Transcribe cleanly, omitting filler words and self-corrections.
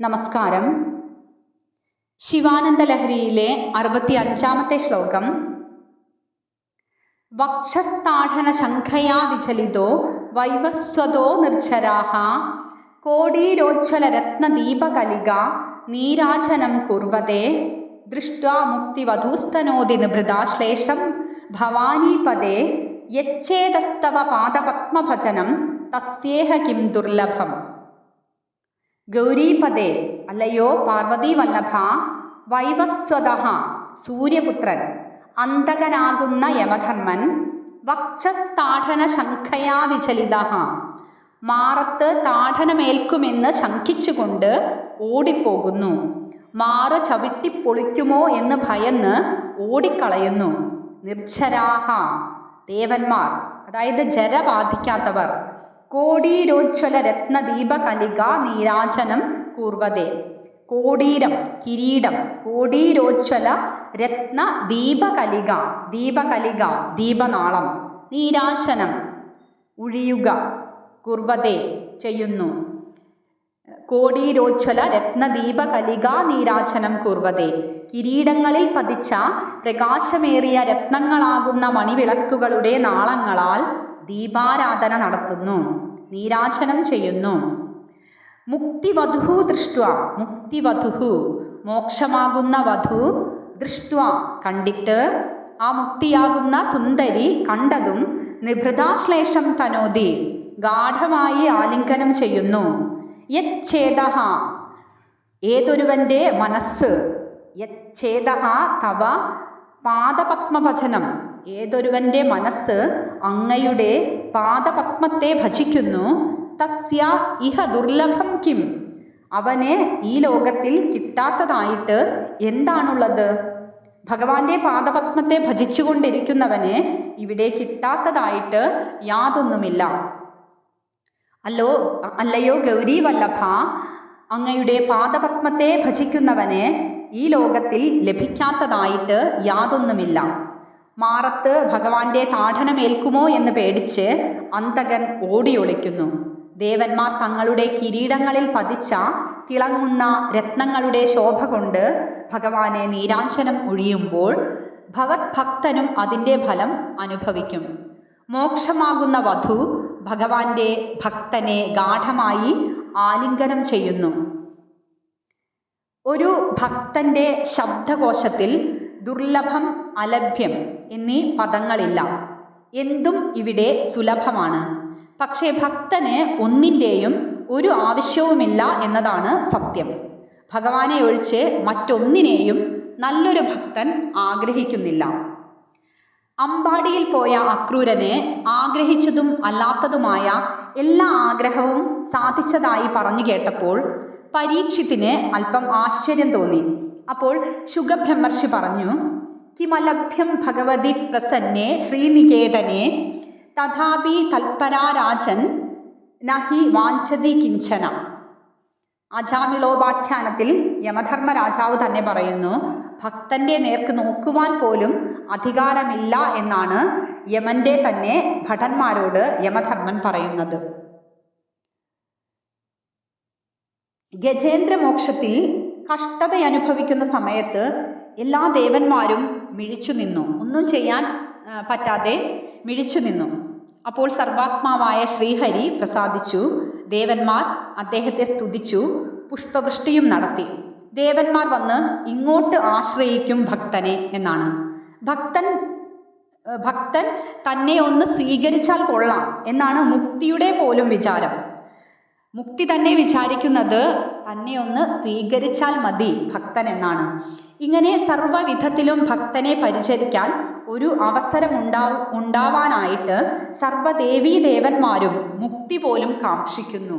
നമസ്കാരം. ശിവാനന്ദ ലഹരിയിലെ 65-ാമത്തെ ശ്ലോകം. വക്ഷസ്ഥാഠന ശംഖയാ വിചലിതോ വൈവസ്വതോ നിർജ്ജരാഃ കോടീരോജ്വല രത്നദീപകലിക നീരാജനം കുർവതേ ദൃഷ്ട്വാ മുക്തിവധൂസ്തനോതി നിഭൃതാശ്ലേഷം ഭവാനീപദേ യച്ഛേദസ്തവ പാദപത്മഭജനം തസ്യേഹ കിം ദുർലഭം. ഗൗരീപദേ അല്ലയോ പാർവതീവല്ലഭ, വൈവസ്വതഃ സൂര്യപുത്രൻ, അന്തകനാകുന്ന യമധർമ്മൻ, വക്ഷസ്ഥാഠന ശംഖയാ വിചലിതഃ മാറത്ത് താഠനമേൽക്കുമെന്ന് ശങ്കിച്ചുകൊണ്ട് ഓടിപ്പോകുന്നു, മാറ് ചവിട്ടിപ്പൊളിക്കുമോ എന്ന് ഭയന്ന് ഓടിക്കളയുന്നു. നിർജ്ജരാഃ ദേവന്മാർ, അതായത് ജര ബാധിക്കാത്തവർ, കോടീരോജ്വല രത്നദീപകലിക നീരാജനം കൂർവതേ കോടീരം കിരീടം, കോടീരോജ്വല രത്ന ദീപകലിക ദീപകലിക ദീപനാളം, നീരാജനം ഒഴിയുക, കുർവതേ ചെയ്യുന്നു. കോടീരോജ്വല രത്നദീപകലിക നീരാജനം കുർവതേ കിരീടങ്ങളിൽ പതിച്ച പ്രകാശമേറിയ രത്നങ്ങളാകുന്ന മണിവിളക്കുകളുടെ നാളങ്ങളാൽ ദീപാരാധന നടത്തുന്നു, നീരാജനം ചെയ്യുന്നു. മുക്തിവധു ദൃഷ്ട്വാ, മുക്തിവധു മോക്ഷമാകുന്ന വധു, ദൃഷ്ട്വാ കണ്ടിട്ട്, ആ മുക്തിയാകുന്ന സുന്ദരി കണ്ടതും, നിഭൃതാശ്ലേഷം തനോതി ഗാഠമായി ആലിംഗനം ചെയ്യുന്നു. യച്ഛേദഃ ഏതൊരുവന്റെ മനസ്സ്, യച്ഛേദഃ തവ പാദപത്മഭജനം ഏതൊരുവന്റെ മനസ്സ് അങ്ങയുടെ പാദപത്മത്തെ ഭജിക്കുന്നു, തസ്യ ഇഹ ദുർലഭം കിം അവന് ഈ ലോകത്തിൽ കിട്ടാത്തതായിട്ട് എന്താണുള്ളത്? ഭഗവാന്റെ പാദപത്മത്തെ ഭജിച്ചുകൊണ്ടിരിക്കുന്നവന് ഇവിടെ കിട്ടാത്തതായിട്ട് യാതൊന്നുമില്ല. അല്ലയോ ഗൗരീവല്ലഭ, അങ്ങയുടെ പാദപത്മത്തെ ഭജിക്കുന്നവന് ഈ ലോകത്തിൽ ലഭിക്കാത്തതായിട്ട് യാതൊന്നുമില്ല. മാറത്ത് ഭഗവാന്റെ താഠനമേൽക്കുമോ എന്ന് പേടിച്ച് അന്തകൻ ഓടിയൊളിക്കുന്നു. ദേവന്മാർ തങ്ങളുടെ കിരീടങ്ങളിൽ പതിച്ച തിളങ്ങുന്ന രത്നങ്ങളുടെ ശോഭ കൊണ്ട് ഭഗവാനെ നീരാഞ്ജനം ഒഴിയുമ്പോൾ ഭവത് ഭക്തനും അതിൻ്റെ ഫലം അനുഭവിക്കും. മോക്ഷമാകുന്ന വധു ഭഗവാന്റെ ഭക്തനെ ഗാഠമായി ആലിംഗനം ചെയ്യുന്നു. ഒരു ഭക്തന്റെ ശബ്ദകോശത്തിൽ ദുർലഭം, അലഭ്യം എന്നീ പദങ്ങളില്ല. എന്തും ഇവിടെ സുലഭമാണ്. പക്ഷേ ഭക്തന് ഒന്നിൻ്റെയും ഒരു ആവശ്യവുമില്ല എന്നതാണ് സത്യം. ഭഗവാനെ ഒഴിച്ച് മറ്റൊന്നിനെയും നല്ലൊരു ഭക്തൻ ആഗ്രഹിക്കുന്നില്ല. അമ്പാടിയിൽ പോയ അക്രൂരനെ ആഗ്രഹിച്ചതും അല്ലാത്തതുമായ എല്ലാ ആഗ്രഹവും സാധിച്ചതായി പറഞ്ഞു കേട്ടപ്പോൾ പരീക്ഷിത്തിന് അല്പം ആശ്ചര്യം തോന്നി. അപ്പോൾ ശുഗബ്രഹ്മർഷി പറഞ്ഞു, കിമലഭ്യം ഭഗവതി പ്രസന്നേ ശ്രീനികേതനേ തഥാപി തൽപരാ രാജൻ നഹി വാഞ്ചതി കിഞ്ചന. അജാമിളോപാഖ്യാനത്തിൽ യമധർമ്മ രാജാവ് തന്നെ പറയുന്നു, ഭക്തന്റെ നേർക്ക് നോക്കുവാൻ പോലും അധികാരമില്ല എന്നാണ് യമന്റെ തന്നെ ഭടന്മാരോട് യമധർമ്മൻ പറയുന്നത്. ഗജേന്ദ്രമോക്ഷത്തിൽ കഷ്ടതയനുഭവിക്കുന്ന സമയത്ത് എല്ലാ ദേവന്മാരും മിഴിച്ചു നിന്നു, ഒന്നും ചെയ്യാൻ പറ്റാതെ മിഴിച്ചു നിന്നു. അപ്പോൾ സർവാത്മാവായ ശ്രീഹരി പ്രസാദിച്ചു. ദേവന്മാർ അദ്ദേഹത്തെ സ്തുതിച്ചു, പുഷ്പവൃഷ്ടിയും നടത്തി. ദേവന്മാർ വന്ന് ഇങ്ങോട്ട് ആശ്രയിക്കും ഭക്തനെ എന്നാണ്. ഭക്തൻ തന്നെ ഒന്ന് സ്വീകരിച്ചാൽ കൊള്ളാം എന്നാണ് മുക്തിയുടെ പോലും വിചാരം. മുക്തി തന്നെ വിചാരിക്കുന്നത് തന്നെ ഒന്ന് സ്വീകരിച്ചാൽ മതി ഭക്തൻ എന്നാണ്. ഇങ്ങനെ സർവ്വവിധത്തിലും ഭക്തനെ പരിചരിക്കാൻ ഒരു അവസരം ഉണ്ടാവാനായിട്ട് സർവ്വദേവീ ദേവന്മാരും മുക്തി പോലും കാക്ഷിക്കുന്നു.